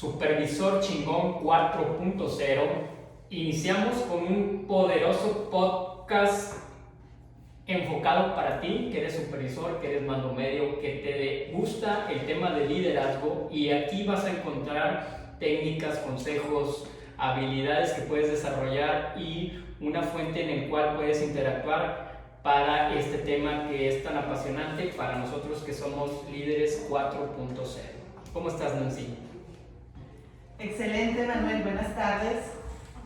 Supervisor Chingón 4.0. Iniciamos con un poderoso podcast enfocado para ti, que eres supervisor, que eres mando medio, que te gusta el tema de liderazgo, y aquí vas a encontrar técnicas, consejos, habilidades que puedes desarrollar y una fuente en la cual puedes interactuar para este tema que es tan apasionante para nosotros que somos líderes 4.0. ¿Cómo estás, Nancy? Excelente, Manuel, buenas tardes.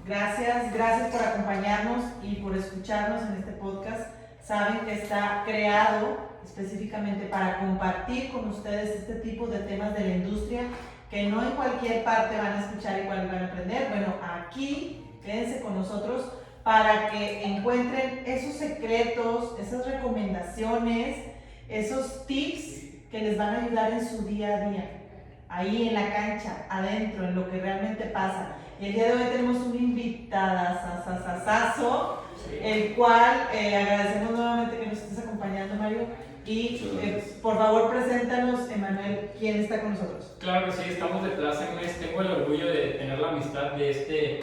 Gracias por acompañarnos y por escucharnos en este podcast. Saben que está creado específicamente para compartir con ustedes este tipo de temas de la industria que no en cualquier parte van a escuchar y cuál van a aprender. Bueno, aquí quédense con nosotros para que encuentren esos secretos, esas recomendaciones, esos tips que les van a ayudar en su día a día, ahí en la cancha, adentro, en lo que realmente pasa. Y el día de hoy tenemos un invitadazo, el cual agradecemos nuevamente que nos estés acompañando, Mario. Y por favor, preséntanos, Emanuel, quién está con nosotros. Claro que sí, estamos de Plácemes. Tengo el orgullo de tener la amistad de este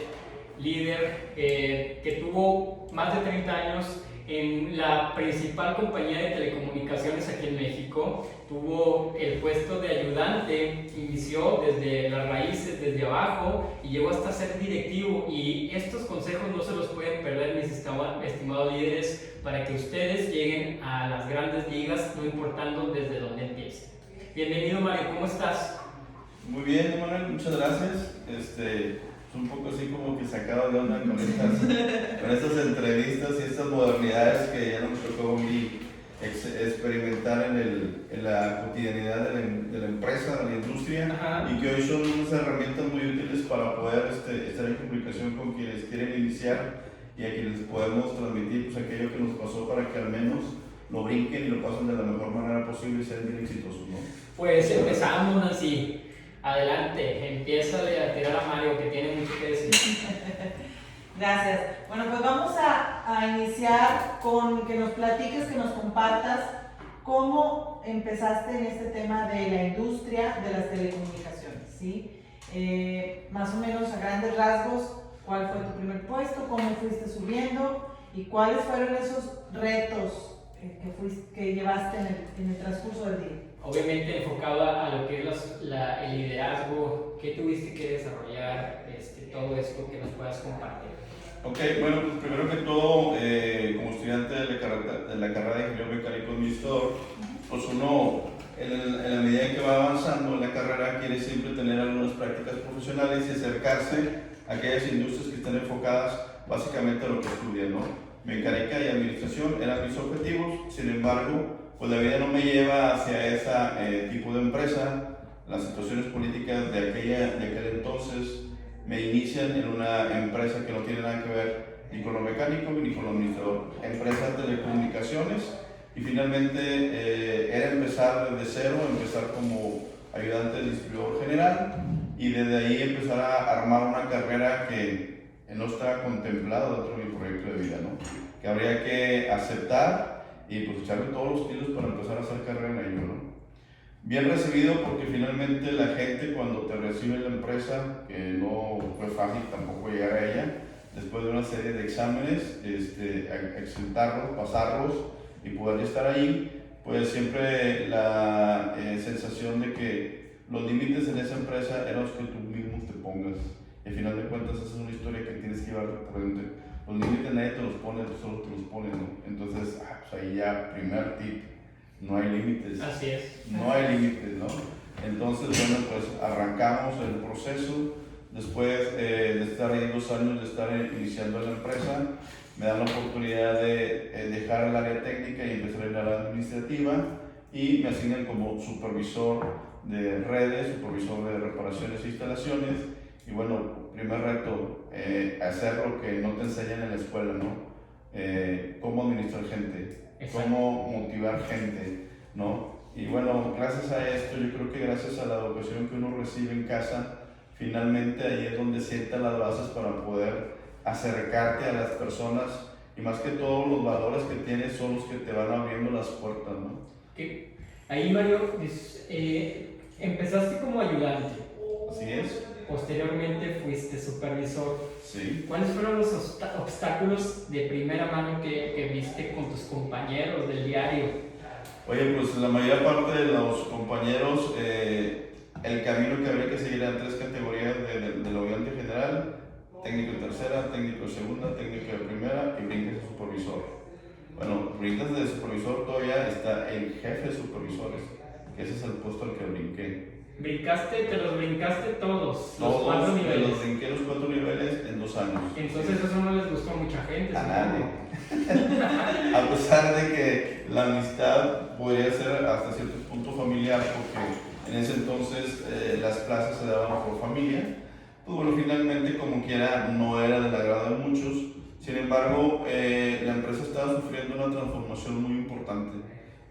líder que tuvo más de 30 años en la principal compañía de telecomunicaciones aquí en México. Tuvo el puesto de ayudante, inició desde las raíces, desde abajo, y llegó hasta ser directivo. Y estos consejos no se los pueden perder, mis estimados líderes, para que ustedes lleguen a las grandes ligas, no importando desde dónde empiecen. Bienvenido, Mario, ¿cómo estás? Muy bien, Manuel, muchas gracias. Un poco así como que sacado de onda con estas entrevistas y estas modernidades que ya nos tocó experimentar en la cotidianidad de la empresa, de la industria. Ajá. Y que hoy son unas herramientas muy útiles para poder estar en comunicación con quienes quieren iniciar y a quienes podemos transmitir pues, aquello que nos pasó para que al menos lo brinquen y lo pasen de la mejor manera posible y sean bien exitosos, ¿no? Pues empezamos así. Adelante, empiézale a tirar a Mario, que tiene mucho que decir. Gracias. Bueno, pues vamos a iniciar con que nos platiques, que nos compartas cómo empezaste en este tema de la industria de las telecomunicaciones, ¿sí? Más o menos a grandes rasgos, ¿cuál fue tu primer puesto? ¿Cómo fuiste subiendo? ¿Y cuáles fueron esos retos que llevaste en el transcurso del día? Obviamente enfocado a lo que es el liderazgo, ¿qué tuviste que desarrollar? Todo esto que nos puedas compartir. Ok, bueno, pues primero que todo, como estudiante de la carrera de ingeniero mecánico administrador, pues uno, en la medida en que va avanzando en la carrera, quiere siempre tener algunas prácticas profesionales y acercarse a aquellas industrias que están enfocadas básicamente a lo que estudian, ¿no? Mecánica y administración eran mis objetivos, sin embargo, pues la vida no me lleva hacia ese tipo de empresa. Las situaciones políticas de aquel entonces me inician en una empresa que no tiene nada que ver ni con lo mecánico ni con lo administrador, empresa de telecomunicaciones, y finalmente era empezar desde cero, empezar como ayudante del distribuidor general y desde ahí empezar a armar una carrera que no estaba contemplada dentro de mi proyecto de vida, ¿no? Que habría que aceptar y pues echarle todos los kilos para empezar a hacer carrera en ello, ¿no? Bien recibido porque finalmente la gente cuando te recibe en la empresa, que no fue fácil tampoco llegar a ella, después de una serie de exámenes, exentarlos, pasarlos y poder estar ahí, pues siempre la sensación de que los límites en esa empresa eran los que tú mismo te pongas. Y al final de cuentas esa es una historia que tienes que llevar por dentro. Los límites nadie te los pone, tú solo te los pones, ¿no? Entonces, pues ahí ya, primer tip, no hay límites. Así es. No hay límites, ¿no? Entonces, bueno, pues arrancamos el proceso. Después de estar ahí 2 años de estar iniciando la empresa, me dan la oportunidad de dejar el área técnica y empezar en la área administrativa y me asignan como supervisor de redes, supervisor de reparaciones e instalaciones. Y bueno, primer reto, hacer lo que no te enseñan en la escuela, ¿no? Cómo administrar gente, cómo motivar gente, ¿no? Y bueno, gracias a esto, yo creo que gracias a la educación que uno recibe en casa, finalmente ahí es donde sienta las bases para poder acercarte a las personas y más que todo los valores que tienes son los que te van abriendo las puertas, ¿no? Ahí, Mario, empezaste como ayudante. Así es. Posteriormente fuiste supervisor. Sí. ¿Cuáles fueron los obstáculos de primera mano que viste con tus compañeros del diario? Oye, pues la mayor parte de los compañeros, el camino que habría que seguir eran 3 categorías del ayudante general: técnico de tercera, técnico de segunda, técnico de primera y brincas de supervisor. Bueno, brincas de supervisor todavía está el jefe de supervisores, que ese es el puesto al que brinqué. Te los brincaste todos, los Todos 4 niveles. los brinqué los 4 niveles en 2 años. Entonces eso no les gustó a mucha gente. A nadie. A pesar de que la amistad podría ser hasta cierto punto familiar, porque en ese entonces las clases se daban por familia, pues bueno, finalmente como quiera no era del agrado de muchos. Sin embargo, la empresa estaba sufriendo una transformación muy importante: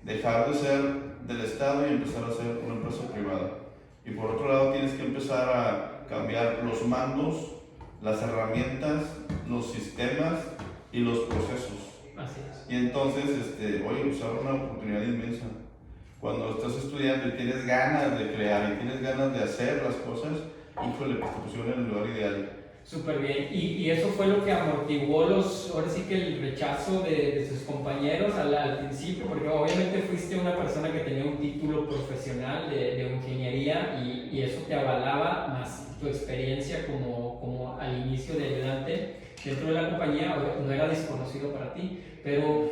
dejar de ser del Estado y empezar a ser una empresa privada. Y por otro lado tienes que empezar a cambiar los mandos, las herramientas, los sistemas y los procesos. Así es. Y entonces, oye, pues ahora una oportunidad inmensa. Cuando estás estudiando y tienes ganas de crear y tienes ganas de hacer las cosas, híjole, pues te pusieron en el lugar ideal. Súper bien. Y eso fue lo que amortiguó ahora sí que el rechazo de sus compañeros al principio, porque obviamente fuiste una persona que tenía un título profesional de ingeniería y eso te avalaba, más tu experiencia como al inicio de ayudante dentro de la compañía no era desconocido para ti. Pero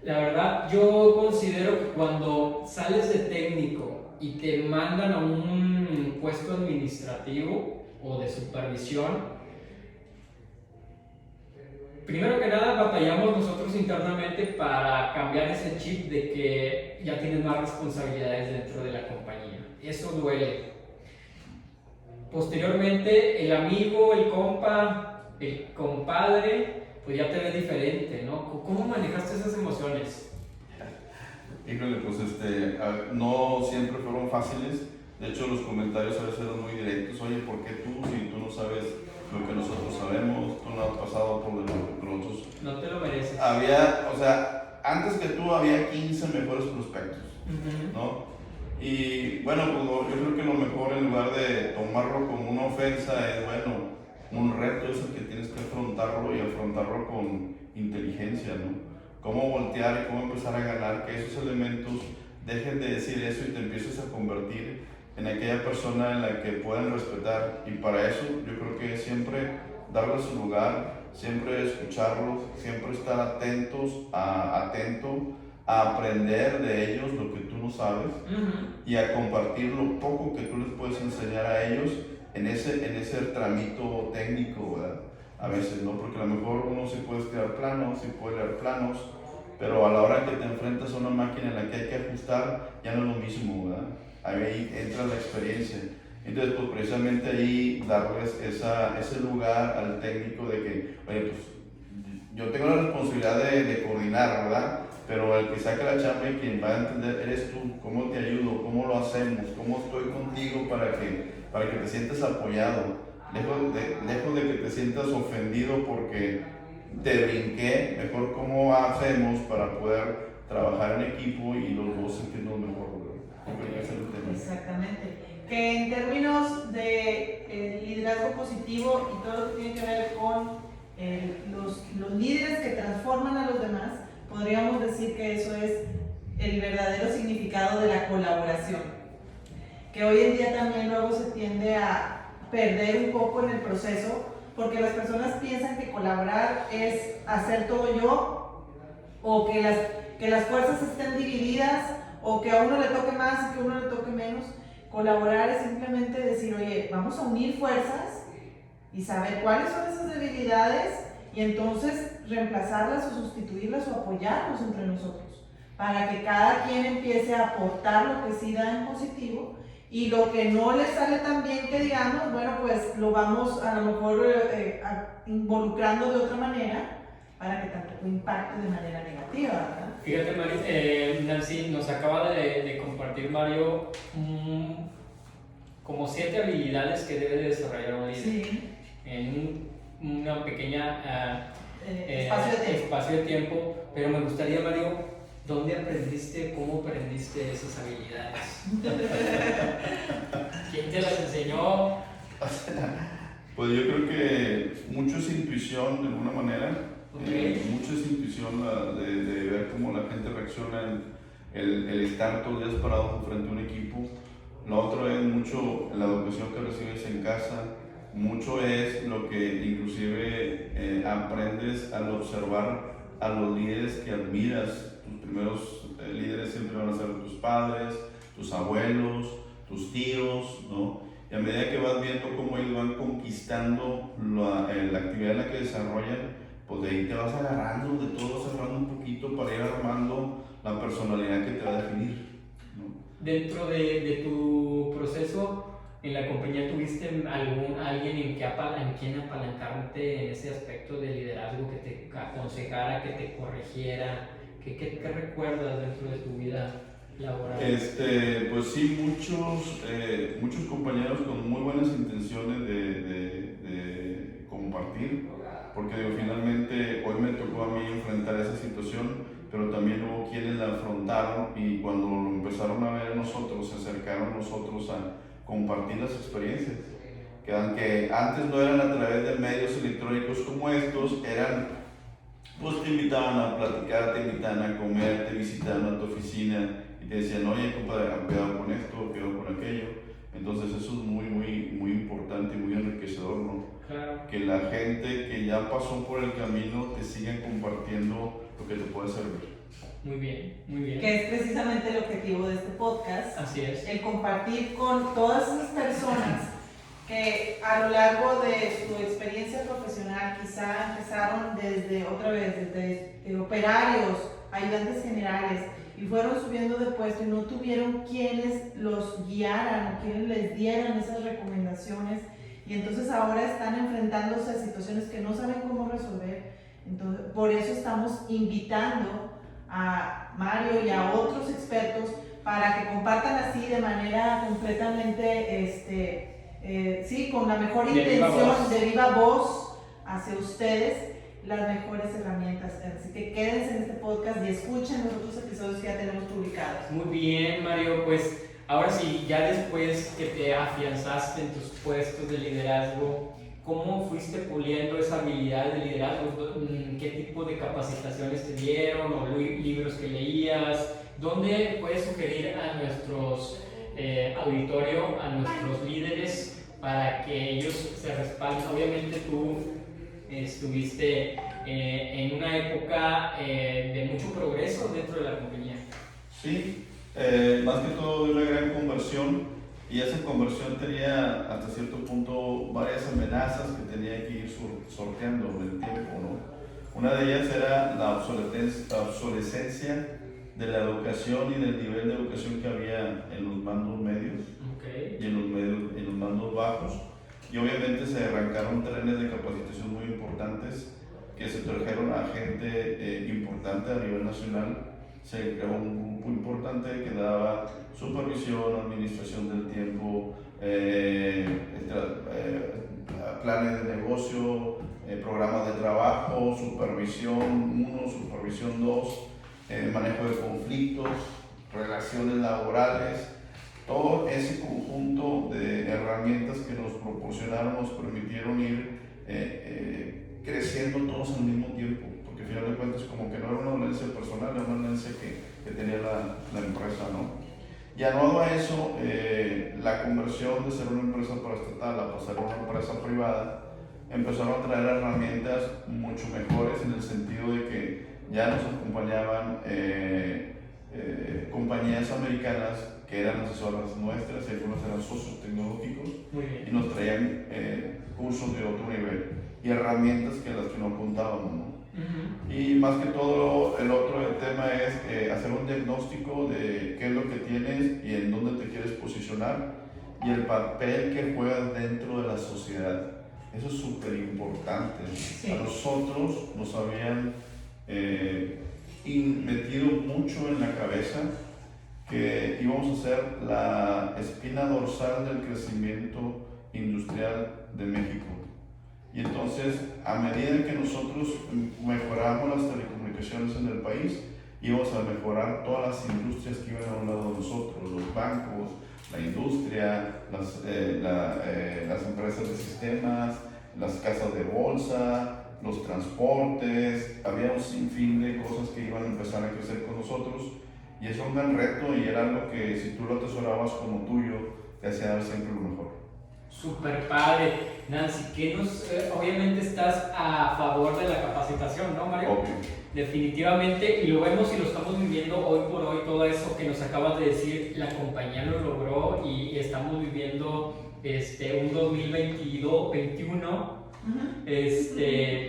la verdad yo considero que cuando sales de técnico y te mandan a un puesto administrativo o de supervisión, primero que nada batallamos nosotros internamente para cambiar ese chip de que ya tienes más responsabilidades dentro de la compañía. Eso duele. Posteriormente, el amigo, el compa, el compadre, pues ya te ve diferente, ¿no? ¿Cómo manejaste esas emociones? Híjole, pues no siempre fueron fáciles. De hecho, los comentarios a veces eran muy directos. Oye, ¿por qué tú? Si tú no sabes lo que nosotros sabemos, tú no has pasado por lo que nosotros. No te lo mereces. Antes que tú había 15 mejores prospectos, ¿no? Y bueno, pues yo creo que lo mejor, en lugar de tomarlo como una ofensa, es, bueno, un reto es el que tienes que afrontarlo, y afrontarlo con inteligencia, ¿no? Cómo voltear y cómo empezar a ganar, que esos elementos dejen de decir eso y te empieces a convertir en aquella persona en la que puedan respetar. Y para eso yo creo que siempre darles su lugar, siempre escucharlos, siempre estar atento a aprender de ellos lo que tú no sabes y a compartir lo poco que tú les puedes enseñar a ellos en ese tramito técnico, ¿verdad? A veces, ¿no? Porque a lo mejor uno sí puede estudiar planos, sí puede leer planos, pero a la hora que te enfrentas a una máquina en la que hay que ajustar, ya no es lo mismo, ¿verdad? Ahí entra la experiencia. Entonces, pues precisamente ahí darles ese lugar al técnico de que, oye, pues yo tengo la responsabilidad de coordinar, ¿verdad? Pero el que saca la chamba y quien va a entender eres tú. ¿Cómo te ayudo? ¿Cómo lo hacemos? ¿Cómo estoy contigo para que te sientas apoyado? Lejos de que te sientas ofendido porque te brinqué, mejor cómo hacemos para poder trabajar en equipo y los dos sentirnos mejor, ¿verdad? Exactamente. Que en términos de liderazgo positivo y todo lo que tiene que ver con los líderes que transforman a los demás, podríamos decir que eso es el verdadero significado de la colaboración, que hoy en día también luego se tiende a perder un poco en el proceso, porque las personas piensan que colaborar es hacer todo yo, o que las fuerzas estén divididas, o que a uno le toque más y que a uno le toque menos. Colaborar es simplemente decir, oye, vamos a unir fuerzas y saber cuáles son esas debilidades y entonces reemplazarlas o sustituirlas o apoyarnos entre nosotros, para que cada quien empiece a aportar lo que sí da en positivo, y lo que no le sale tan bien que digamos, bueno, pues lo vamos a lo mejor involucrando de otra manera para que tampoco impacte de manera negativa, ¿verdad? Fíjate, Nancy, nos acaba de compartir Mario como 7 habilidades que debe de desarrollar un líder. Sí. En una pequeña Espacio de tiempo, pero me gustaría, Mario, ¿dónde aprendiste, cómo aprendiste esas habilidades? ¿Quién te las enseñó? Pues yo creo que mucho es intuición de alguna manera, mucho es intuición de ver cómo la gente reacciona, el estar todos los días parado frente a un equipo. Lo otro es mucho la educación que recibes en casa, mucho es lo que inclusive aprendes al observar a los líderes que admiras. Tus primeros líderes siempre van a ser tus padres, tus abuelos, tus tíos, ¿no? Y a medida que vas viendo cómo ellos van conquistando la actividad en la que desarrollan, pues de ahí te vas agarrando, de todo vas agarrando un poquito para ir armando la personalidad que te va a definir, ¿no? Dentro de tu proceso en la compañía, ¿tuviste alguien en quien apalancarte en ese aspecto de liderazgo, que te aconsejara, que te corrigiera? ¿Qué recuerdas dentro de tu vida laboral? Pues sí, muchos compañeros con muy buenas intenciones de compartir, porque digo, finalmente hoy me tocó a mí enfrentar esa situación, pero también hubo quienes la afrontaron y cuando lo empezaron a ver a nosotros, se acercaron a nosotros a compartir las experiencias, que aunque antes no eran a través de medios electrónicos como estos, eran, pues te invitaban a platicar, te invitaban a comer, te visitaban a tu oficina y te decían, oye, compadre, cuidado con esto, cuidado con aquello. Entonces eso es muy importante y muy enriquecedor, ¿no? Claro. Que la gente que ya pasó por el camino te siga compartiendo lo que te puede servir. Muy bien, muy bien. Que es precisamente el objetivo de este podcast. Así es. El compartir con todas esas personas que a lo largo de su experiencia profesional quizá empezaron desde operarios, ayudantes generales, y fueron subiendo de puesto y no tuvieron quienes los guiaran, quienes les dieran esas recomendaciones, y entonces ahora están enfrentándose a situaciones que no saben cómo resolver. Entonces, por eso estamos invitando a Mario y a otros expertos para que compartan así de manera completamente, sí, con la mejor intención, de viva voz hacia ustedes, las mejores herramientas. Así que quédense en este podcast y escuchen los otros episodios que ya tenemos publicados. Muy bien, Mario, pues ahora sí, ya después que te afianzaste en tus puestos de liderazgo, ¿cómo fuiste puliendo esa habilidad de liderazgo? ¿Qué tipo de capacitaciones te dieron o libros que leías? ¿Dónde puedes sugerir a nuestros auditorio, a nuestros líderes, para que ellos se respalden? Obviamente tú estuviste en una época de mucho progreso dentro de la compañía. Sí, más que todo de una gran conversión, y esa conversión tenía hasta cierto punto varias amenazas que tenía que ir sorteando en el tiempo, ¿no? Una de ellas era la obsolescencia de la educación y del nivel de educación que había en los mandos medios, Okay. y en los mandos bajos, y obviamente se arrancaron trenes de capacitación muy importantes que se trajeron a gente importante a nivel nacional. Se creó un grupo importante que daba supervisión, administración del tiempo, planes de negocio, programas de trabajo, supervisión 1, supervisión 2, manejo de conflictos, relaciones laborales. Todo ese conjunto de herramientas que nos proporcionaron nos permitieron ir creciendo todos al mismo tiempo, porque al final de cuentas como que no era una dolencia personal, era una dolencia que tenía la empresa, ¿no? Y aunado a eso, la conversión de ser una empresa paraestatal a pasar a una empresa privada, empezaron a traer herramientas mucho mejores en el sentido de que ya nos acompañaban compañías americanas que eran asesoras nuestras, y algunos eran socios tecnológicos, y nos traían cursos de otro nivel y herramientas que las que no contábamos, ¿no? Y más que todo, el otro tema es hacer un diagnóstico de qué es lo que tienes y en dónde te quieres posicionar, y el papel que juegas dentro de la sociedad. Eso es súper importante. Sí. A nosotros nos habían metido mucho en la cabeza que íbamos a ser la espina dorsal del crecimiento industrial de México. Y entonces, a medida que nosotros mejoramos las telecomunicaciones en el país, íbamos a mejorar todas las industrias que iban a un lado de nosotros, los bancos, la industria, las empresas de sistemas, las casas de bolsa, los transportes. Había un sinfín de cosas que iban a empezar a crecer con nosotros y es un gran reto y era algo que si tú lo atesorabas como tuyo, te hacía dar siempre lo mejor. Súper padre. Nancy, obviamente estás a favor de la capacitación, ¿no, Mario? Obvio. Definitivamente, y lo vemos y lo estamos viviendo hoy por hoy, todo eso que nos acabas de decir, la compañía lo logró y estamos viviendo un 2022-21,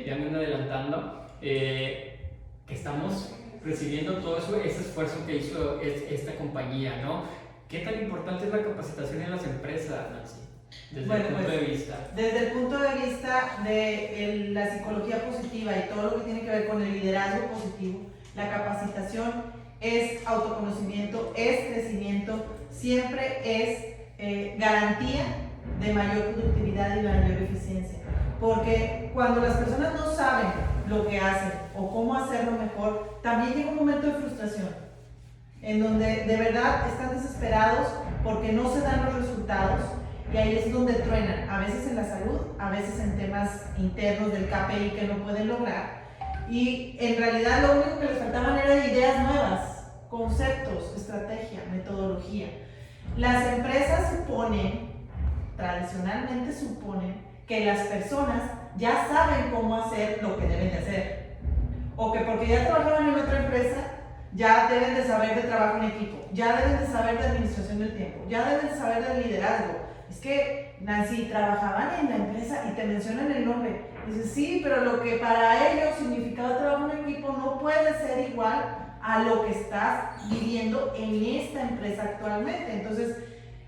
ya me ando adelantando, que estamos recibiendo todo eso, ese esfuerzo que hizo esta compañía, ¿no? ¿Qué tan importante es la capacitación en las empresas, Nancy? Desde el punto de vista. Desde el punto de vista de la psicología positiva y todo lo que tiene que ver con el liderazgo positivo, la capacitación es autoconocimiento, es crecimiento, siempre es garantía de mayor productividad y mayor eficiencia. Porque cuando las personas no saben lo que hacen o cómo hacerlo mejor, también llega un momento de frustración, en donde de verdad están desesperados porque no se dan los resultados. Y ahí es donde truenan, a veces en la salud, a veces en temas internos del KPI que no pueden lograr. Y en realidad lo único que les faltaban eran ideas nuevas, conceptos, estrategia, metodología. Las empresas tradicionalmente suponen que las personas ya saben cómo hacer lo que deben de hacer. O que porque ya trabajaban en otra empresa, ya deben de saber de trabajo en equipo, ya deben de saber de administración del tiempo, ya deben de saber de liderazgo. Es que, Nancy, trabajaban en la empresa y te mencionan el nombre. Dices, sí, pero lo que para ellos significaba trabajo en equipo no puede ser igual a lo que estás viviendo en esta empresa actualmente. Entonces,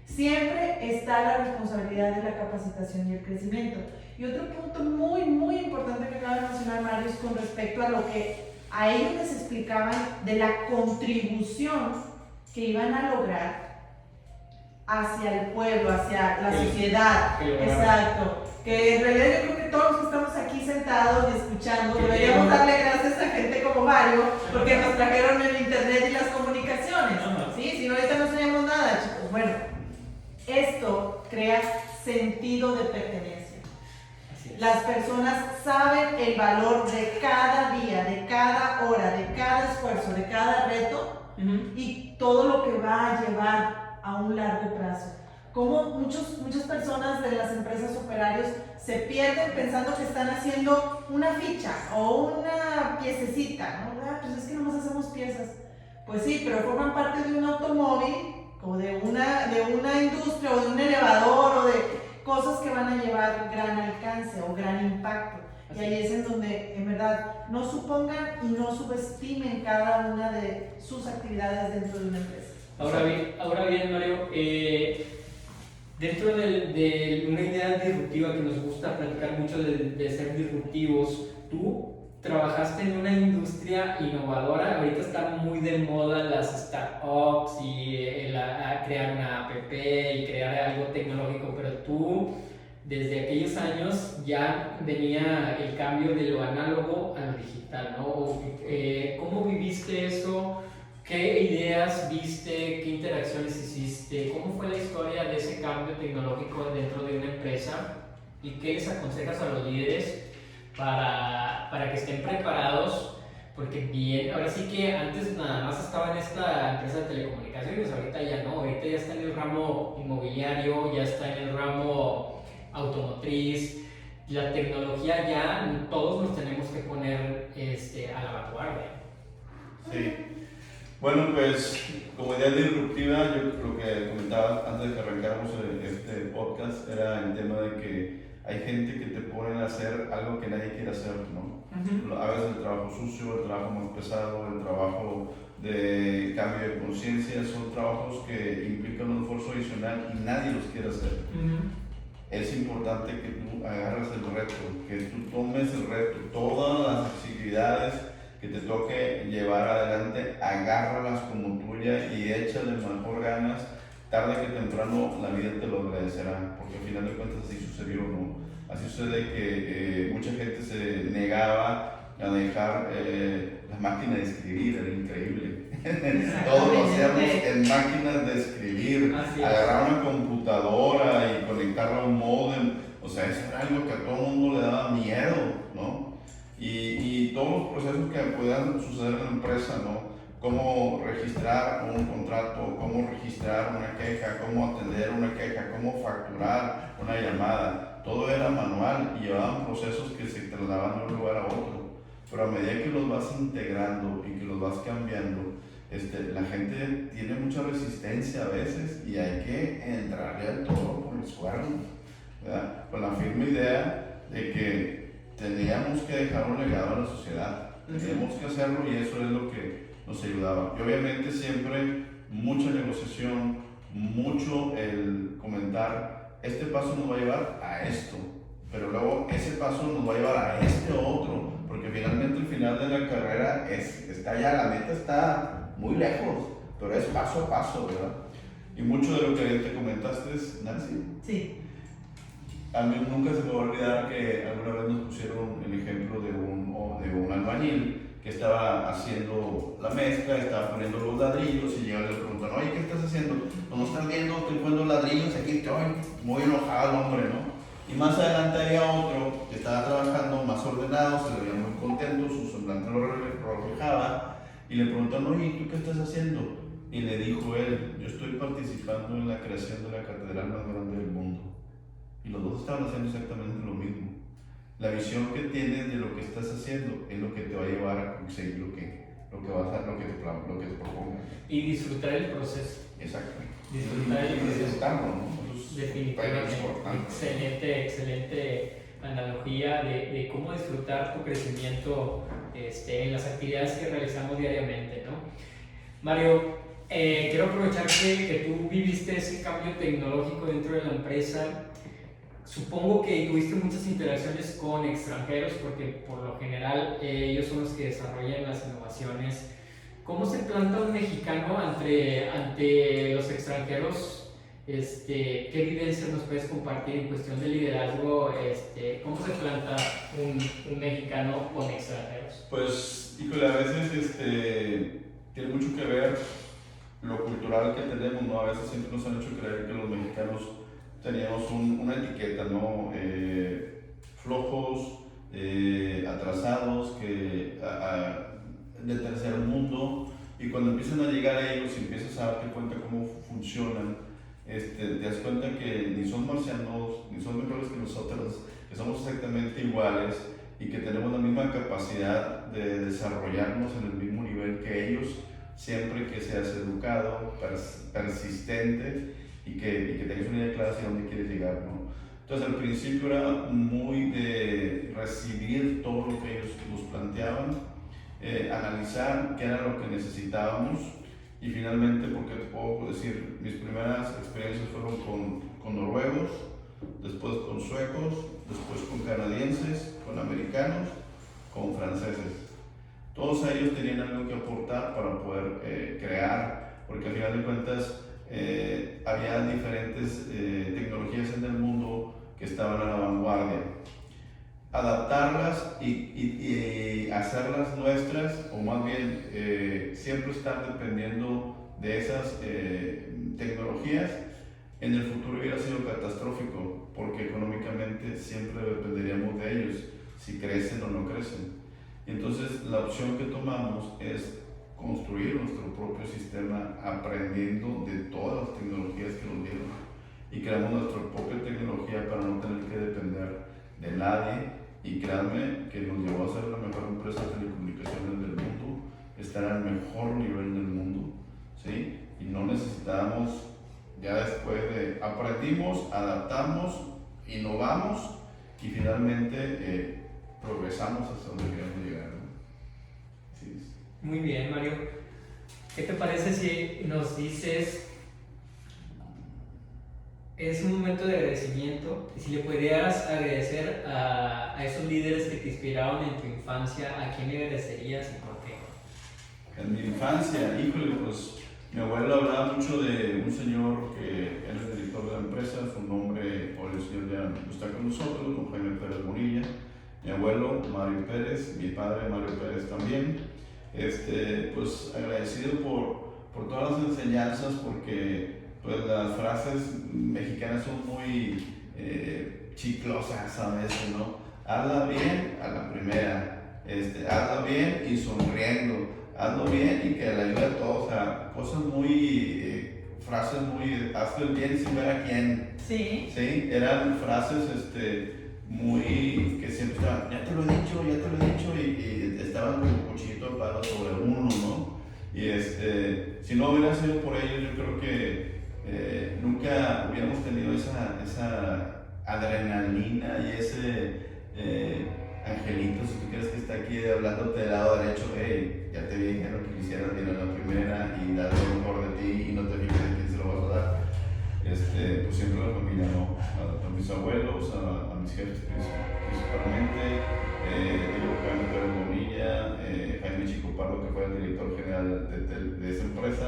siempre está la responsabilidad de la capacitación y el crecimiento. Y otro punto muy, muy importante que acaba de mencionar Mario es con respecto a lo que a ellos les explicaban de la contribución que iban a lograr hacia el pueblo, hacia la sociedad. Exacto. Que en realidad yo creo que todos los que estamos aquí sentados y escuchando deberíamos darle gracias a gente como Mario porque nos trajeron el internet y las comunicaciones. ¿Sí? Si no, ahorita no sabíamos nada, chicos. Bueno, esto crea sentido de pertenencia. Las personas saben el valor de cada día, de cada hora, de cada esfuerzo, de cada reto y todo lo que va a llevar a un largo plazo. Como muchas personas de las empresas operarios se pierden pensando que están haciendo una ficha o una piececita, ¿no? Pues es que nomás hacemos piezas. Pues sí, pero forman parte de un automóvil o de una industria o de un elevador o de cosas que van a llevar gran alcance o gran impacto. Y ahí es en donde, en verdad, no supongan y no subestimen cada una de sus actividades dentro de una empresa. Ahora bien, Mario, dentro de una idea disruptiva que nos gusta platicar mucho de ser disruptivos, tú trabajaste en una industria innovadora. Ahorita están muy de moda las startups y crear una app y crear algo tecnológico, pero tú desde aquellos años ya venía el cambio de lo análogo a lo digital, ¿no? ¿Cómo viviste eso? ¿Qué ideas viste? ¿Qué interacciones hiciste? ¿Cómo fue la historia de ese cambio tecnológico dentro de una empresa? ¿Y qué les aconsejas a los líderes para que estén preparados? Porque ahora sí que antes nada más estaba en esta empresa de telecomunicaciones, ahorita ya no, ahorita ya está en el ramo inmobiliario, ya está en el ramo automotriz. La tecnología ya todos nos tenemos que poner a la vanguardia. Sí. Bueno, pues como idea disruptiva, yo lo que comentaba antes de que arrancáramos este podcast era el tema de que hay gente que te pone a hacer algo que nadie quiere hacer, ¿no? A veces el trabajo sucio, el trabajo muy pesado, el trabajo de cambio de conciencia, son trabajos que implican un esfuerzo adicional y nadie los quiere hacer. Es importante que tú agarres el reto, que tú tomes el reto, todas las actividades que te toque llevar adelante, agárralas como tuya y échale mejor ganas. Tarde que temprano la vida te lo agradecerá, porque al final de cuentas así sucedió, ¿no? Así sucede que mucha gente se negaba a dejar la máquina de escribir, era increíble. Todos lo hacíamos en máquinas de escribir, agarrar una computadora y conectarla a un módem, o sea, eso era algo que a todo el mundo le daba miedo, ¿no? Y todos los procesos que puedan suceder en la empresa, ¿no? Cómo registrar un contrato, cómo registrar una queja, cómo atender una queja, cómo facturar una llamada, todo era manual y llevaban procesos que se trasladaban de un lugar a otro. Pero a medida que los vas integrando y que los vas cambiando, la gente tiene mucha resistencia a veces y hay que entrarle al toro por los cuernos, ¿verdad? Con la firme idea de que teníamos que dejar un legado a la sociedad, teníamos que hacerlo y eso es lo que nos ayudaba. Y obviamente siempre mucha negociación, mucho el comentar, este paso nos va a llevar a esto, pero luego ese paso nos va a llevar a este otro, porque finalmente el final de la carrera está ya, la meta está muy lejos, pero es paso a paso, ¿verdad? Y mucho de lo que te comentaste, Nancy. Sí. A mí nunca se me va a olvidar que alguna vez nos pusieron el ejemplo de un albañil que estaba haciendo la mezcla, estaba poniendo los ladrillos y llega y le preguntan, oye, ¿qué estás haciendo? No están viendo, estoy poniendo ladrillos aquí, estoy muy enojado el hombre, ¿no? Y más adelante había otro que estaba trabajando más ordenado, se le veía muy contento, su semblante lo reflejaba, y le preguntan, oye, ¿tú qué estás haciendo? Y le dijo él, yo estoy participando en la creación de la catedral más grande del mundo. Y los dos estaban haciendo exactamente lo mismo. La visión que tienes de lo que estás haciendo es lo que te va a llevar a conseguir lo que te propongas. Y disfrutar el proceso. Exacto. Disfrutar el proceso. Disfrutarlo, ¿no? Definitivamente. Excelente analogía de cómo disfrutar tu crecimiento en las actividades que realizamos diariamente, ¿no? Mario, quiero aprovechar que tú viviste ese cambio tecnológico dentro de la empresa. Supongo que tuviste muchas interacciones con extranjeros porque por lo general ellos son los que desarrollan las innovaciones. ¿Cómo se planta un mexicano ante los extranjeros? ¿Qué evidencias nos puedes compartir en cuestión de liderazgo? ¿Cómo se planta un mexicano con extranjeros? Pues, híjole, a veces tiene mucho que ver lo cultural que tenemos, ¿no? A veces siempre nos han hecho creer que los mexicanos teníamos una etiqueta, ¿no? Flojos, atrasados, de tercer mundo, y cuando empiezan a llegar a ellos y empiezas a darte cuenta cómo funcionan, te das cuenta que ni son marcianos, ni son mejores que nosotros, que somos exactamente iguales y que tenemos la misma capacidad de desarrollarnos en el mismo nivel que ellos, siempre que seas educado, persistente y que tengas una idea clara hacia dónde quieres llegar, ¿no? Entonces al principio era muy de recibir todo lo que ellos nos planteaban, analizar qué era lo que necesitábamos y finalmente, porque te puedo decir, mis primeras experiencias fueron con noruegos, después con suecos, después con canadienses, con americanos, con franceses. Todos ellos tenían algo que aportar para poder crear, porque al final de cuentas había diferentes tecnologías en el mundo que estaban a la vanguardia. Adaptarlas y hacerlas nuestras, o más bien siempre estar dependiendo de esas tecnologías, en el futuro hubiera sido catastrófico, porque económicamente siempre dependeríamos de ellos, si crecen o no crecen. Y entonces la opción que tomamos es construir nuestro propio sistema aprendiendo de todas las tecnologías que nos dieron y creamos nuestra propia tecnología para no tener que depender de nadie. Y créanme que nos llevó a ser la mejor empresa de telecomunicaciones del mundo, estar al mejor nivel del mundo, ¿sí? Y no necesitábamos, ya después de aprendimos, adaptamos, innovamos y finalmente progresamos hasta donde queríamos llegar, ¿no? Sí. Muy bien, Mario. ¿Qué te parece si nos dices, es un momento de agradecimiento, y si le pudieras agradecer a esos líderes que te inspiraron en tu infancia, ¿a quién le agradecerías y por qué? En mi infancia, híjole, pues mi abuelo hablaba mucho de un señor que él es director de la empresa, su nombre, o el señor ya no está con nosotros, don Jaime Pérez Bonilla. mi abuelo Mario Pérez, mi padre Mario Pérez también. Pues agradecido por todas las enseñanzas, porque pues las frases mexicanas son muy chiclosas a veces, ¿no? Hazla bien a la primera, hazla bien y sonriendo, hazlo bien y que le ayude a todos, o sea, cosas muy, frases muy, hazlo el bien sin ver a quién. Sí. Sí, eran frases muy, que siempre estaban, ya te lo he dicho, y estaban como cuchillito de palo sobre uno, ¿no? Y si no hubiera sido por ellos, yo creo que nunca hubiéramos tenido esa adrenalina y ese angelito, si tú crees que está aquí hablándote del lado derecho, hey, ya te dije lo que quisieras bien a la primera y dar lo mejor de ti y no te fijes en quién se lo vas a dar. Pues siempre la familia, ¿no? A mis abuelos, a mis jefes principalmente, Jaime Pérez Bonilla, Jaime Chico Pardo, que fue el director general de esa empresa,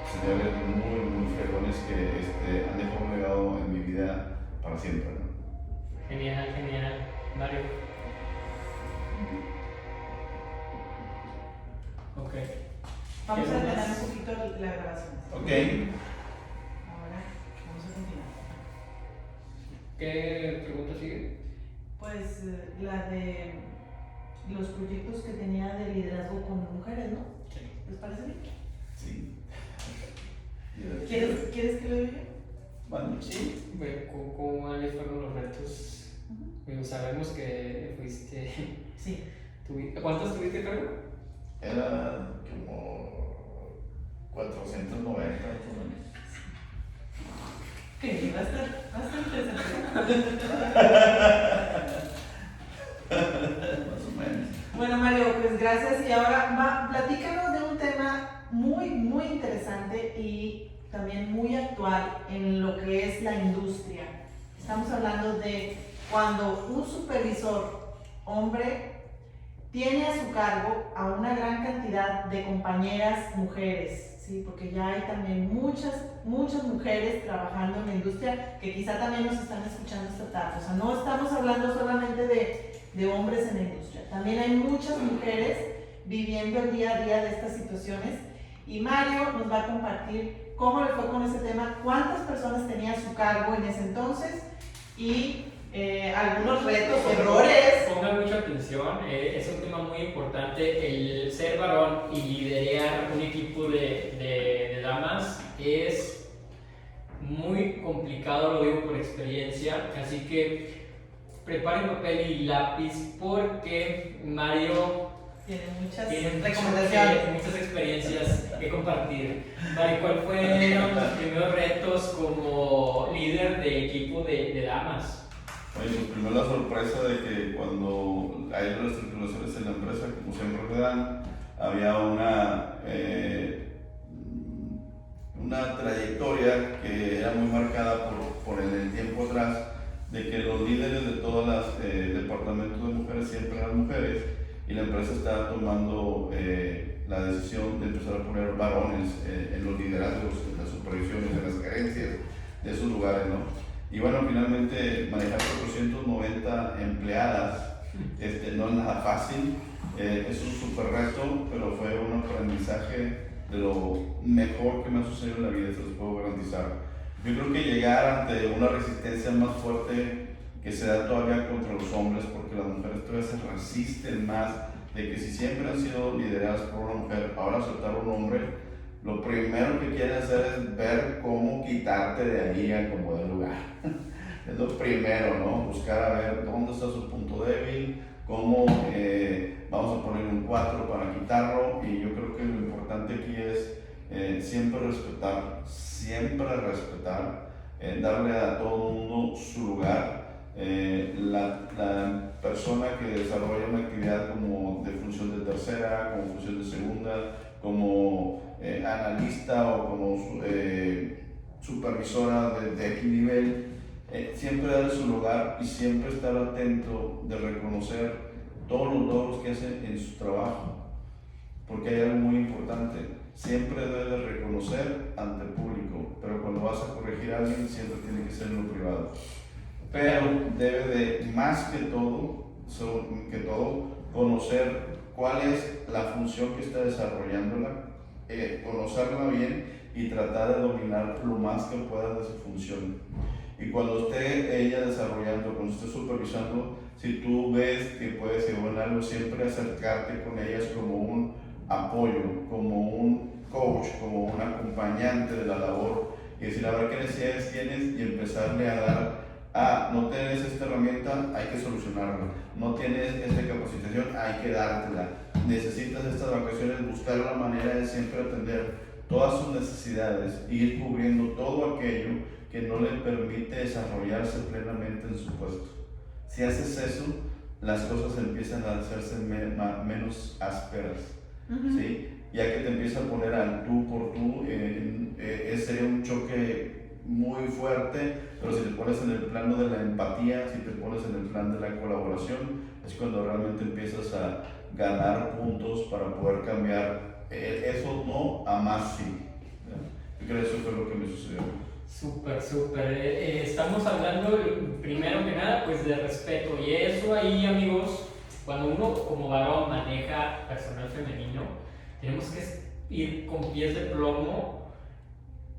señores muy fregones que han dejado un legado en mi vida para siempre, ¿no? Genial, Mario. Ok. Vamos a detener un poquito la grabación. Ok. Ahora vamos a continuar. ¿Qué pregunta sigue? Pues la de los proyectos que tenía de liderazgo con mujeres, ¿no? Sí. ¿Les parece bien? Sí. ¿Quieres que lo diga? Bueno, Sí. Bueno, ¿cuáles fueron los retos? Bueno, sabemos que fuiste. Sí. ¿Cuántos tuviste, cargo? era como 490 más o menos. Que va a estar interesante. Más o menos. Bueno, Mario, pues gracias. Y ahora platícanos de un tema muy interesante y también muy actual en lo que es la industria. Estamos hablando de cuando un supervisor hombre tiene a su cargo a una gran cantidad de compañeras mujeres, ¿sí? Porque ya hay también muchas mujeres trabajando en la industria que quizá también nos están escuchando esta tarde. O sea, no estamos hablando solamente de hombres en la industria, también hay muchas mujeres viviendo el día a día de estas situaciones, y Mario nos va a compartir cómo le fue con ese tema, cuántas personas tenía a su cargo en ese entonces y algunos retos, errores. Pongan mucha atención, es un tema muy importante. El ser varón y liderar un equipo de damas es muy complicado, lo digo por experiencia, así que preparen papel y lápiz porque Mario Tiene muchas tiene recomendaciones. muchas experiencias que compartir. Mario, ¿cuáles fueron los primeros retos como líder de equipo de damas? Oye, pues primero la sorpresa de que cuando hay reestructuraciones en la empresa, como siempre me dan, había una trayectoria que era muy marcada por el tiempo atrás, de que los líderes de todos los departamentos de mujeres siempre eran mujeres, y la empresa estaba tomando la decisión de empezar a poner varones en los liderazgos, en las supervisiones, en las gerencias de esos lugares, ¿no? Y bueno, finalmente manejar 490 empleadas no es nada fácil, es un súper reto, pero fue un aprendizaje de lo mejor que me ha sucedido en la vida, se los puedo garantizar. Yo creo que llegar ante una resistencia más fuerte que se da todavía contra los hombres, porque las mujeres todavía se resisten más, de que si siempre han sido lideradas por una mujer, ahora soltar a un hombre, lo primero que quieren hacer es ver cómo quitarte de allí a como de lugar. Es lo primero, ¿no? Buscar a ver dónde está su punto débil, cómo vamos a poner un 4 para quitarlo, y yo creo que lo importante aquí es siempre respetar, darle a todo el mundo su lugar. La persona que desarrolla una actividad como de función de tercera, como función de segunda, como analista o como supervisora de X nivel, siempre darle su lugar y siempre estar atento de reconocer todos los logros que hace en su trabajo, porque hay algo muy importante: siempre debe de reconocer ante el público, pero cuando vas a corregir a alguien siempre tiene que ser en lo privado. Pero debe de, más que todo, que todo, conocer cuál es la función que está desarrollándola, conocerla bien y tratar de dominar lo más que pueda de su función. Y cuando esté ella desarrollando, cuando esté supervisando, si tú ves que puede ser en algo, siempre acercarte con ellas como un apoyo, como un coach, como un acompañante de la labor y decir, a ver qué necesidades tienes y empezarle a dar, no tienes esta herramienta, hay que solucionarla, no tienes esta capacitación, hay que dártela, necesitas estas vacaciones, buscar la manera de siempre atender todas sus necesidades e ir cubriendo todo aquello que no le permite desarrollarse plenamente en su puesto. Si haces eso, las cosas empiezan a hacerse menos ásperas, ¿sí? Ya que te empieza a poner al tú por tú, sería un choque muy fuerte, pero si te pones en el plano de la empatía, si te pones en el plan de la colaboración, es cuando realmente empiezas a ganar puntos para poder cambiar eso no a más sí. Yo creo que eso fue lo que me sucedió. Súper, súper. Estamos hablando, primero que nada, pues de respeto. Y eso ahí, amigos, cuando uno como varón maneja personal femenino, tenemos que ir con pies de plomo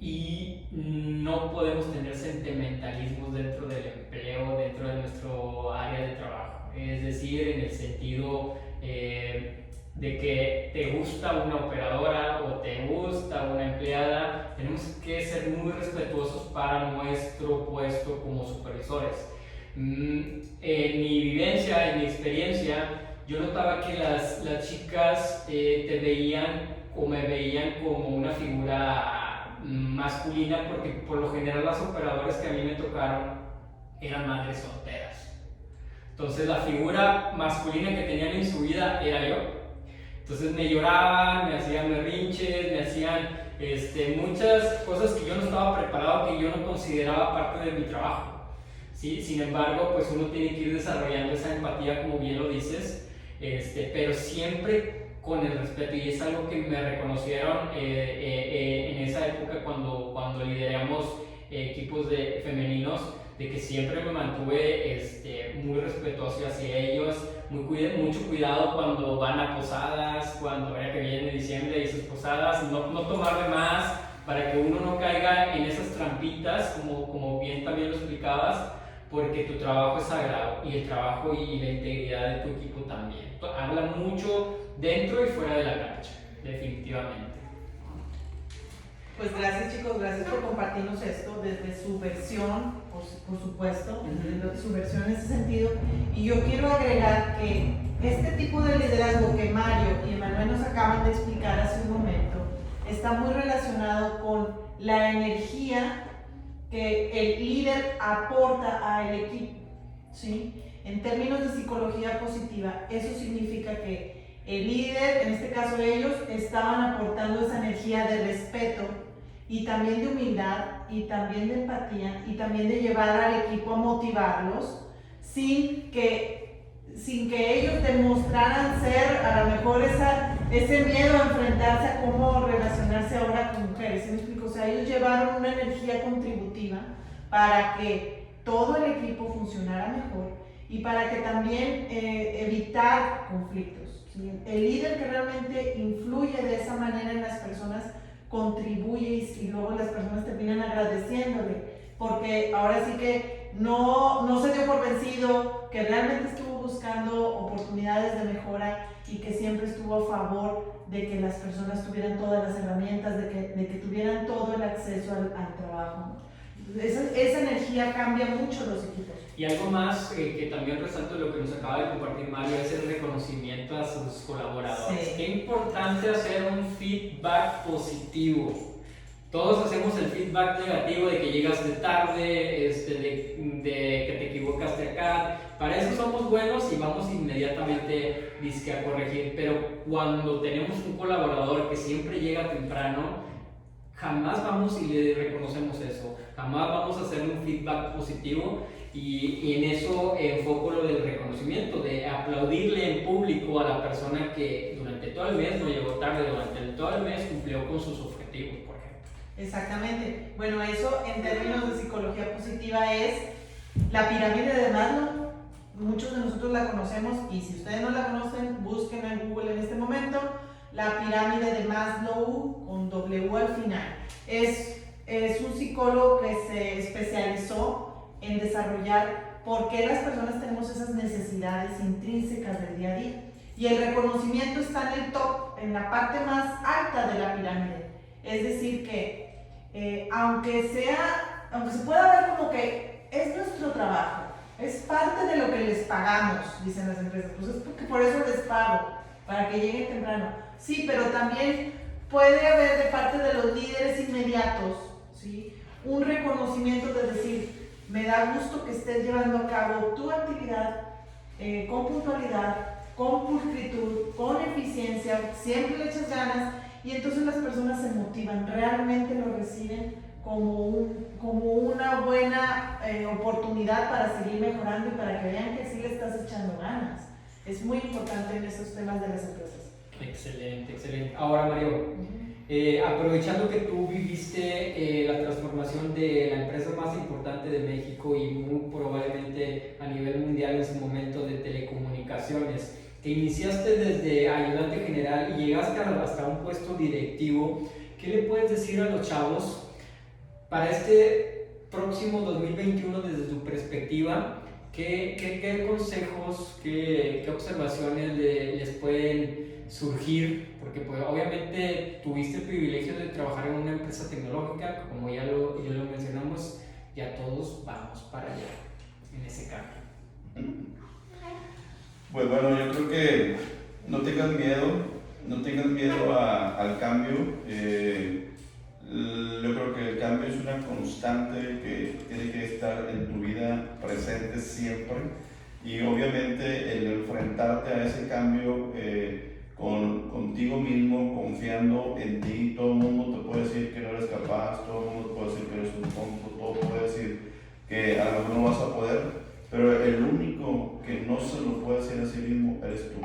y no podemos tener sentimentalismos dentro del empleo, dentro de nuestro área de trabajo. Es decir, en el sentido de que te gusta una operadora o te gusta una empleada, tenemos que ser muy respetuosos para nuestro puesto como supervisores. En mi vivencia, en mi experiencia, yo notaba que las chicas te veían o me veían como una figura masculina, porque por lo general las operadoras que a mí me tocaron eran madres solteras. Entonces la figura masculina que tenían en su vida era yo. Entonces me lloraban, me hacían berrinches, me hacían muchas cosas que yo no estaba preparado, que yo no consideraba parte de mi trabajo, ¿sí? Sin embargo, pues uno tiene que ir desarrollando esa empatía, como bien lo dices, pero siempre con el respeto, y es algo que me reconocieron en esa época cuando lideramos equipos femeninos, de que siempre me mantuve muy respetuoso hacia ellos, mucho cuidado cuando van a posadas, cuando ahora que viene diciembre y sus posadas, no tomar de más para que uno no caiga en esas trampitas, como bien también lo explicabas, porque tu trabajo es sagrado y el trabajo y la integridad de tu equipo también. Habla mucho dentro y fuera de la cancha, definitivamente. Pues gracias, chicos, gracias por compartirnos esto desde su versión, por supuesto, desde su versión en ese sentido. Y yo quiero agregar que este tipo de liderazgo que Mario y Emanuel nos acaban de explicar hace un momento está muy relacionado con la energía que el líder aporta al equipo, ¿sí? En términos de psicología positiva, eso significa que el líder, en este caso ellos, estaban aportando esa energía de respeto y también de humildad y también de empatía y también de llevar al equipo a motivarlos sin que ellos demostraran ser a lo mejor ese miedo a enfrentarse a cómo relacionarse ahora con mujeres. ¿Sí me explico? O sea, ellos llevaron una energía contributiva para que todo el equipo funcionara mejor y para que también evitar conflictos, ¿sí? El líder que realmente influye de esa manera en las personas contribuye y luego las personas terminan agradeciéndole, porque ahora sí que no se dio por vencido, que realmente estuvo buscando oportunidades de mejora y que siempre estuvo a favor de que las personas tuvieran todas las herramientas, de que tuvieran todo el acceso al trabajo. Esa energía cambia mucho los equipos. Y algo más que también resalto de lo que nos acaba de compartir Mario es el reconocimiento a sus colaboradores. Sí. Qué importante hacer un feedback positivo. Todos hacemos el feedback negativo de que llegas de tarde, de que te equivocaste acá. Para eso somos buenos y vamos inmediatamente a corregir. Pero cuando tenemos un colaborador que siempre llega temprano, jamás vamos y le reconocemos eso. Jamás vamos a hacer un feedback positivo. Y en eso enfoco lo del reconocimiento, de aplaudirle en público a la persona que durante todo el mes no llegó tarde, durante todo el mes cumplió con sus objetivos, por ejemplo. Exactamente. Bueno, eso en términos de psicología positiva es la pirámide de Maslow. muchos de nosotros la conocemos, y si ustedes no la conocen, busquen en Google en este momento la pirámide de Maslow con W al final. Es un psicólogo que se especializó en desarrollar por qué las personas tenemos esas necesidades intrínsecas del día a día. Y el reconocimiento está en el top, en la parte más alta de la pirámide. Es decir que aunque se pueda ver como que es nuestro trabajo, es parte de lo que les pagamos, dicen las empresas, pues es porque por eso les pago, para que lleguen temprano. Sí, pero también puede haber de parte de los líderes inmediatos, ¿sí?, un reconocimiento de decir, me da gusto que estés llevando a cabo tu actividad con puntualidad, con pulcritud, con eficiencia, siempre le echas ganas, y entonces las personas se motivan, realmente lo reciben como una buena oportunidad para seguir mejorando y para que vean que sí le estás echando ganas. Es muy importante en esos temas de las empresas. Excelente, excelente. Ahora, Mario, aprovechando que tú viviste la transformación de la empresa más importante de México y muy probablemente a nivel mundial en su momento de telecomunicaciones, que iniciaste desde ayudante general y llegaste hasta un puesto directivo, ¿qué le puedes decir a los chavos para este próximo 2021 desde tu perspectiva? ¿Qué consejos, qué observaciones les pueden surgir? Porque pues, obviamente tuviste el privilegio de trabajar en una empresa tecnológica, como ya lo mencionamos, ya todos vamos para allá, en ese cambio. Pues bueno, yo creo que no tengas miedo al cambio. Yo creo que el cambio es una constante que tiene que estar en tu vida presente siempre, y obviamente el enfrentarte a ese cambio contigo mismo, confiando en ti. Todo el mundo te puede decir que no eres capaz, todo el mundo te puede decir que eres un tonto, todo puede decir que a lo mejor no vas a poder, pero el único que no se lo puede decir a sí mismo eres tú.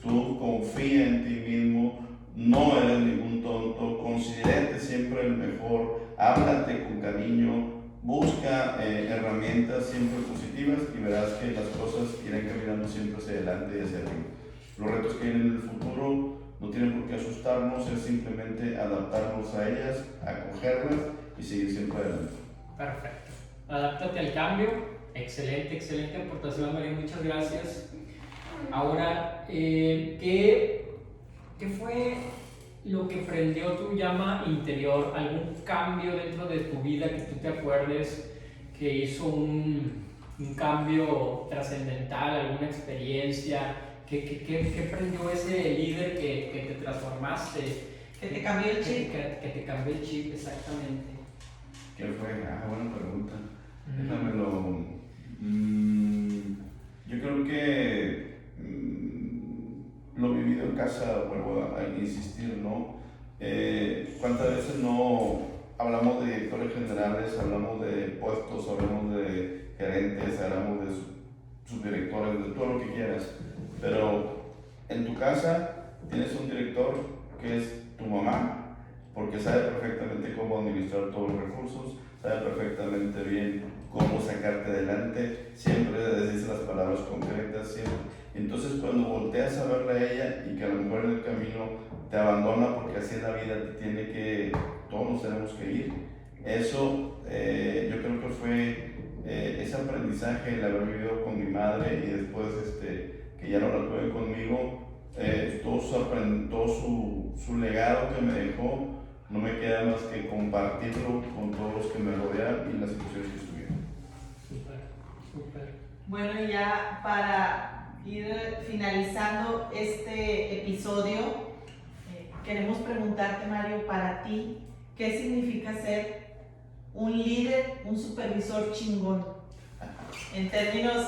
Tú confía en ti mismo, no eres ningún tonto, considérate siempre el mejor, háblate con cariño, busca herramientas siempre positivas y verás que las cosas irán caminando siempre hacia adelante y hacia arriba. Los retos que vienen en el futuro no tienen por qué asustarnos, es simplemente adaptarnos a ellas, acogerlas y seguir siempre adelante. Perfecto. Adáptate al cambio. Excelente, excelente aportación, María. Muchas gracias. Ahora, ¿qué fue lo que prendió tu llama interior? ¿Algún cambio dentro de tu vida que tú te acuerdes que hizo un cambio trascendental, alguna experiencia? ¿Qué prendió ese líder que te transformaste? Que te cambió el chip. Que te cambió el chip, exactamente. ¿Qué fue? Buena pregunta. Déjamelo. Yo creo que lo vivido en casa, vuelvo a insistir, ¿no? ¿Cuántas veces no hablamos de directores generales, hablamos de puestos, hablamos de gerentes, hablamos de subdirectores, de todo lo que quieras? Pero en tu casa tienes un director que es tu mamá, porque sabe perfectamente cómo administrar todos los recursos, sabe perfectamente bien cómo sacarte adelante, siempre dice las palabras concretas, siempre. Entonces cuando volteas a verla a ella y que a lo mejor en el camino te abandona porque así es la vida, todos nos tenemos que ir, eso yo creo que fue ese aprendizaje, el haber vivido con mi madre y después que ya no la tuve conmigo, todo su legado que me dejó, no me queda más que compartirlo con todos los que me rodean y las situaciones que estuvieron. Súper. Bueno, y ya para ir finalizando este episodio, queremos preguntarte, Mario, para ti, ¿qué significa ser un líder, un supervisor chingón? En términos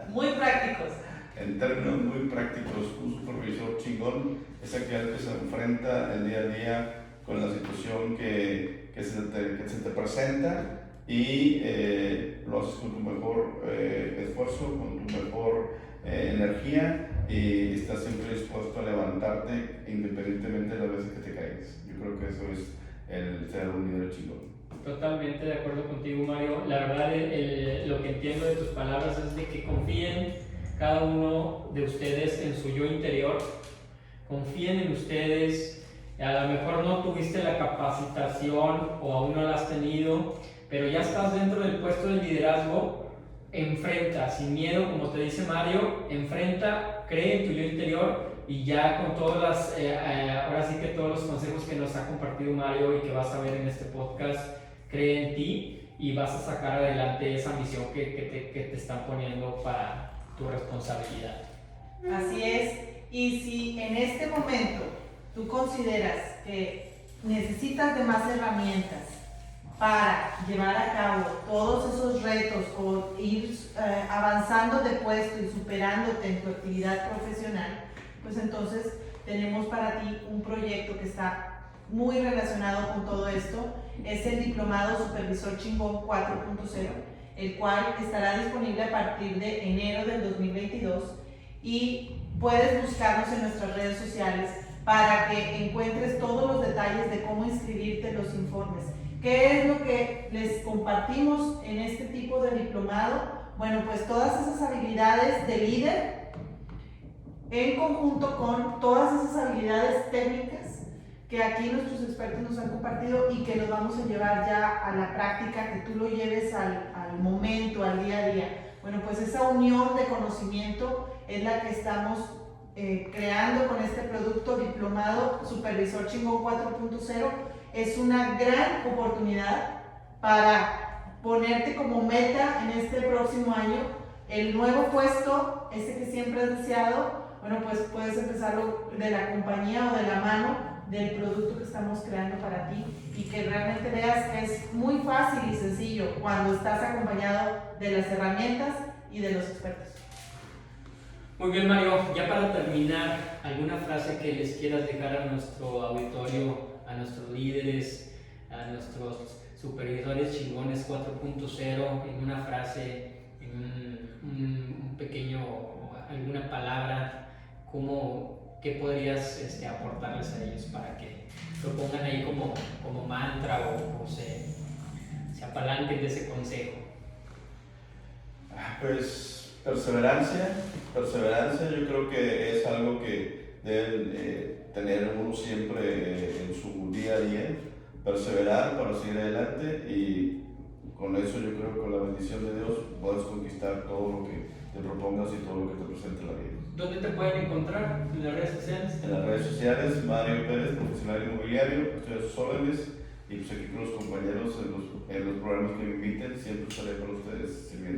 muy prácticos. En términos muy prácticos, un supervisor chingón es aquel que se enfrenta el día a día con la situación que se te presenta y lo haces con tu mejor esfuerzo, con tu mejor energía, y estás siempre dispuesto a levantarte independientemente de las veces que te caigas. Yo creo que eso es el ser un líder chingón. Totalmente de acuerdo contigo, Mario. La verdad, lo que entiendo de tus palabras es de que confíen cada uno de ustedes en su yo interior, confíen en ustedes. A lo mejor no tuviste la capacitación o aún no la has tenido, pero ya estás dentro del puesto de liderazgo. Enfrenta, sin miedo, como te dice Mario, enfrenta, cree en tu yo interior y ya con todas ahora sí que todos los consejos que nos ha compartido Mario y que vas a ver en este podcast, cree en ti y vas a sacar adelante esa misión que te están poniendo para tu responsabilidad. Así es, y si en este momento tú consideras que necesitas de más herramientas para llevar a cabo todos esos retos o ir avanzando de puesto y superándote en tu actividad profesional, pues entonces tenemos para ti un proyecto que está muy relacionado con todo esto. Es el Diplomado Supervisor Chingón 4.0, el cual estará disponible a partir de enero del 2022 y puedes buscarnos en nuestras redes sociales para que encuentres todos los detalles de cómo inscribirte en los informes. ¿Qué es lo que les compartimos en este tipo de diplomado? Bueno, pues todas esas habilidades de líder en conjunto con todas esas habilidades técnicas que aquí nuestros expertos nos han compartido y que los vamos a llevar ya a la práctica, que tú lo lleves al momento, al día a día. Bueno, pues esa unión de conocimiento es la que estamos creando con este producto Diplomado Supervisor Chingón 4.0. Es una gran oportunidad para ponerte como meta en este próximo año el nuevo puesto, ese que siempre has deseado. Bueno, pues puedes empezarlo de la compañía o de la mano del producto que estamos creando para ti y que realmente veas que es muy fácil y sencillo cuando estás acompañado de las herramientas y de los expertos. Muy bien, Mario, ya para terminar, ¿alguna frase que les quieras dejar a nuestro auditorio, a nuestros líderes, a nuestros supervisores chingones 4.0, en una frase, en un pequeño, alguna palabra, qué podrías aportarles a ellos para que lo pongan ahí como mantra o se apalanquen de ese consejo? Pues perseverancia, yo creo que es algo que deben tener uno siempre en su día a día, perseverar para seguir adelante y con eso yo creo que con la bendición de Dios puedes conquistar todo lo que te propongas y todo lo que te presente la vida. ¿Dónde te pueden encontrar? ¿En las redes sociales? En las redes sociales, Mario Pérez, profesional inmobiliario, estoy a sus órdenes y pues aquí con los compañeros en los programas que me inviten, siempre estaré con ustedes sirviendo.